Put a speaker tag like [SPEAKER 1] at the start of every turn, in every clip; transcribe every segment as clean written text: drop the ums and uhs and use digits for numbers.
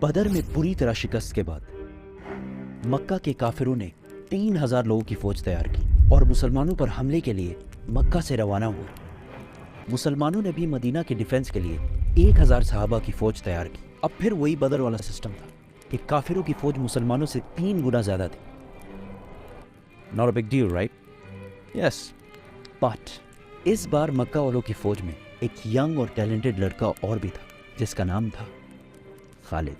[SPEAKER 1] बदर में बुरी तरह शिकस्त के बाद मक्का के काफिरों ने 3000 लोगों की फौज तैयार की और मुसलमानों पर हमले के लिए मक्का से रवाना हुए। मुसलमानों ने भी मदीना के डिफेंस के लिए 1000 सहाबा की फौज तैयार की। अब फिर वही बदर वाला सिस्टम था कि काफिरों की फौज मुसलमानों से 3 गुना ज्यादा थी। Not a big deal, right? Yes. But इस बार मक्का वालों की फौज में एक यंग और टैलेंटेड लड़का और भी था जिसका नाम था खालिद।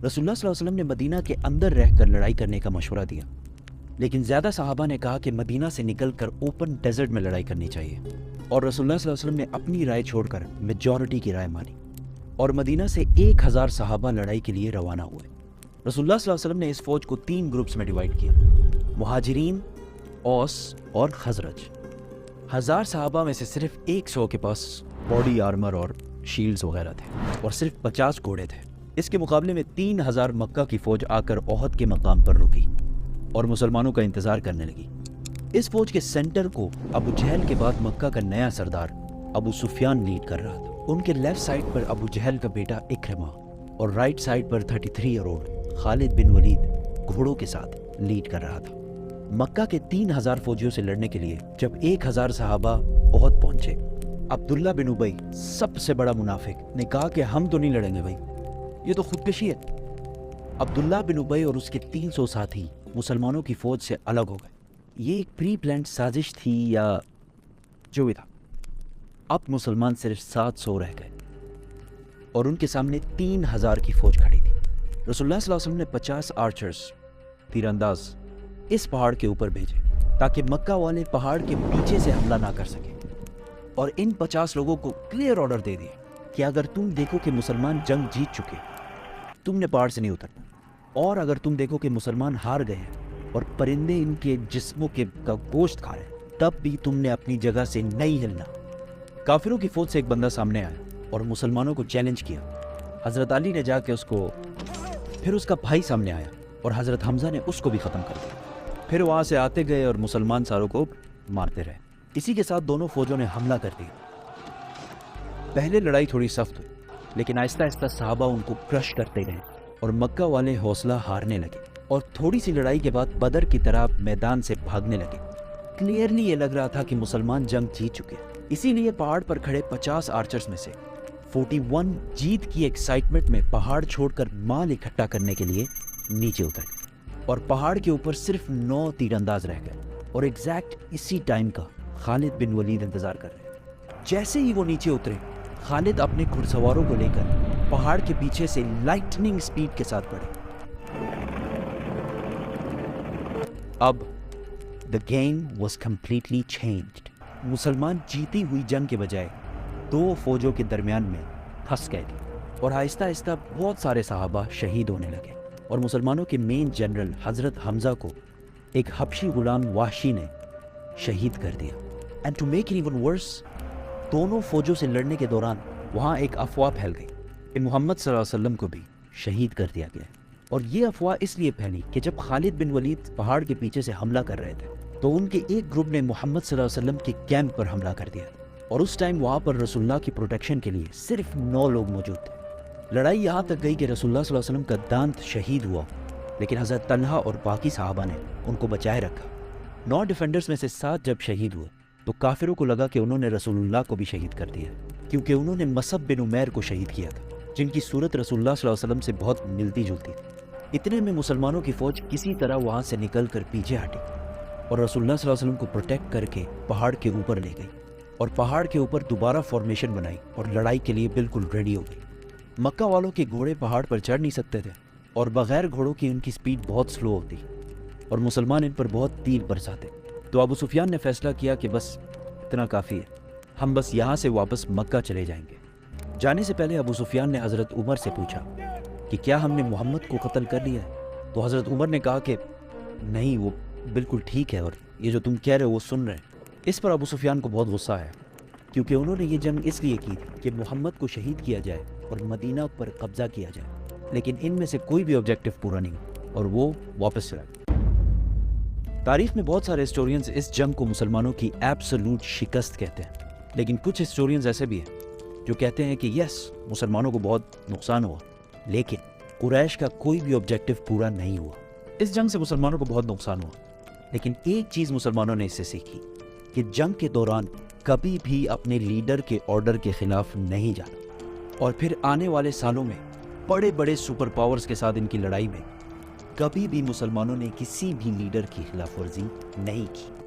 [SPEAKER 1] रसूलुल्लाह सल्लल्लाहु अलैहि वसल्लम ने मदीना के अंदर रहकर लड़ाई करने का मशवरा दिया, लेकिन ज़्यादा सहाबा ने कहा कि मदीना से निकलकर ओपन डेजर्ट में लड़ाई करनी चाहिए, और रसूलुल्लाह सल्लल्लाहु अलैहि वसल्लम ने अपनी राय छोड़कर मेजॉरिटी की राय मानी और मदीना से 1000 सहाबा लड़ाई के लिए रवाना हुए। रसूलुल्लाह सल्लल्लाहु अलैहि वसल्लम ने इस फौज को 3 ग्रुप्स में डिवाइड किया, मुहाजिरीन, औस और खजरज। 1000 सहाबा में से सिर्फ 100 के पास बॉडी आर्मर और शील्ड्स वगैरह थे और सिर्फ 50 घोड़े थे। इसके मुकाबले में 3000 मक्का की फौज आकर ओहद के मकाम पर रुकी और मुसलमानों का इंतजार करने लगी। इस फौज के सेंटर को अबू जहल के बाद मक्का का नया सरदार अबू सुफियान लीड कर रहा था। उनके लेफ्ट साइड पर अबू जहल का बेटा इक्रमा और राइट साइड पर 33 ईयर ओल्ड खालिद बिन वलीद घोड़ों के साथ लीड कर रहा था। मक्का के 3000 फौजियों से लड़ने के लिए जब 1000 सहाबा ओहद पहुंचे, अब्दुल्ला बिन उबई सबसे बड़ा मुनाफिक ने कहा कि हम तो नहीं लड़ेंगे भाई, ये तो खुदकशी है। अब्दुल्ला बिन उबई और उसके 300 साथी मुसलमानों की फौज से अलग हो गए। ये एक प्री प्लान्ड साजिश थी या जो भी था। अब मुसलमान सिर्फ 700 रह गए और उनके सामने 3000 की फौज खड़ी थी। रसूलुल्लाह सल्लल्लाहु अलैहि वसल्लम ने 50 आर्चर्स, तीरंदाज इस पहाड़ के ऊपर भेजे ताकि मक्का वाले पहाड़ के पीछे से हमला ना कर सके, और इन 50 लोगों को क्लियर ऑर्डर दे दिए कि अगर तुम देखो कि मुसलमान जंग जीत चुके, तुमने पहाड़ से नहीं उतरना, और अगर तुम देखो कि मुसलमान हार गए हैं और परिंदे इनके जिस्मों के का गोश्त खा रहे, तब भी तुमने अपनी जगह से नहीं हिलना। काफिरों की फौज से एक बंदा सामने आया और मुसलमानों को चैलेंज किया। हजरत अली ने जाके उसको, फिर उसका भाई सामने आया और हजरत हमजा ने उसको भी खत्म कर दिया। फिर वहां से आते गए और मुसलमान सारों को मारते रहे। इसी के साथ दोनों फौजों ने हमला कर दिया। पहले लड़ाई थोड़ी सख्त हुई, लेकिन आहिस्ता आहिस्ता सहाबा उनको क्रश करते गए और मक्का वाले हौसला हारने लगे और थोड़ी सी लड़ाई के बाद बदर की तरह मैदान से भागने लगे। क्लियरली ये लग रहा था कि मुसलमान जंग जीत चुके। इसीलिए पहाड़ पर खड़े 50 आर्चर्स में से 41 जीत की एक्साइटमेंट में पहाड़ छोड़कर माल इकट्ठा करने के लिए नीचे उतर गए और पहाड़ के ऊपर सिर्फ 9 तीरंदाज रह गए और एग्जैक्ट इसी टाइम का खालिद बिन वलीद इंतजार कर रहे। जैसे ही वो नीचे उतरे, खालिद अपने घुड़सवारों को लेकर पहाड़ के पीछे से लाइटनिंग स्पीड के साथ बढ़े। अब the game was completely changed. मुसलमान जीती हुई जंग के बजाय 2 फौजों के दरमियान में फंस गए थे और आहिस्ता आहिस्ता बहुत सारे सहाबा शहीद होने लगे और मुसलमानों के मेन जनरल हजरत हमजा को एक हबशी गुलाम वाहशी ने शहीद कर दिया। And to make it even worse, दोनों फौजों से लड़ने के दौरान वहाँ एक अफवाह फैल गई कि मोहम्मद सल्लल्लाहु अलैहि वसल्लम को भी शहीद कर दिया गया। और ये अफवाह इसलिए फैली कि जब खालिद बिन वलीद पहाड़ के पीछे से हमला कर रहे थे तो उनके एक ग्रुप ने मोहम्मद सल्लल्लाहु अलैहि वसल्लम के कैंप पर हमला कर दिया और उस टाइम वहाँ पर रसूलुल्लाह की प्रोटेक्शन के लिए सिर्फ 9 लोग मौजूद थे। लड़ाई यहाँ तक गई कि रसूलुल्लाह सल्लल्लाहु अलैहि वसल्लम का दांत शहीद हुआ, लेकिन हज़रत तलहा और बाकी सहाबा ने उनको बचाए रखा। 9 डिफेंडर्स में से 7 जब शहीद हुए तो काफिरों को लगा कि उन्होंने रसूलुल्लाह को भी शहीद कर दिया, क्योंकि उन्होंने मसअब बिन उमैर को शहीद किया था, जिनकी सूरत रसूलुल्लाह सल्लल्लाहु अलैहि वसल्लम से बहुत मिलती जुलती थी। इतने में मुसलमानों की फौज किसी तरह वहाँ से निकल कर पीछे हटी और रसूलुल्लाह सल्लल्लाहु अलैहि वसल्लम को प्रोटेक्ट करके पहाड़ के ऊपर ले गई और पहाड़ के ऊपर दोबारा फॉर्मेशन बनाई और लड़ाई के लिए बिल्कुल रेडी हो गई। मक्का वालों के घोड़े पहाड़ पर चढ़ नहीं सकते थे और बगैर घोड़ों की उनकी स्पीड बहुत स्लो होती और मुसलमान इन पर बहुत तीर बरसाते। तो अबू सुफियान ने फैसला किया कि बस इतना काफ़ी है, हम बस यहाँ से वापस मक्का चले जाएंगे। जाने से पहले अबू सुफियान ने हज़रत उमर से पूछा कि क्या हमने मोहम्मद को कत्ल कर लिया है? तो हज़रत उमर ने कहा कि नहीं, वो बिल्कुल ठीक है और ये जो तुम कह रहे हो वो सुन रहे हैं। इस पर अबू सुफियान को बहुत गुस्सा आया, क्योंकि उन्होंने ये जंग इसलिए की कि मोहम्मद को शहीद किया जाए और मदीना पर कब्जा किया जाए, लेकिन इनमें से कोई भी ऑब्जेक्टिव पूरा नहीं और वो वापस चला गया। تاریخ میں بہت سارے ہسٹورینز اس جنگ کو مسلمانوں کی ایبسولوٹ شکست کہتے ہیں، لیکن کچھ ہسٹورینز ایسے بھی ہیں جو کہتے ہیں کہ یس مسلمانوں کو بہت نقصان ہوا، لیکن قریش کا کوئی بھی آبجیکٹو پورا نہیں ہوا۔ اس جنگ سے مسلمانوں کو بہت نقصان ہوا، لیکن ایک چیز مسلمانوں نے اس سے سیکھی کہ جنگ کے دوران کبھی بھی اپنے لیڈر کے آرڈر کے خلاف نہیں جانا، اور پھر آنے والے سالوں میں بڑے بڑے سپر پاورز کے ساتھ ان کی لڑائی میں کبھی بھی مسلمانوں نے کسی بھی لیڈر کی خلاف ورزی نہیں کی۔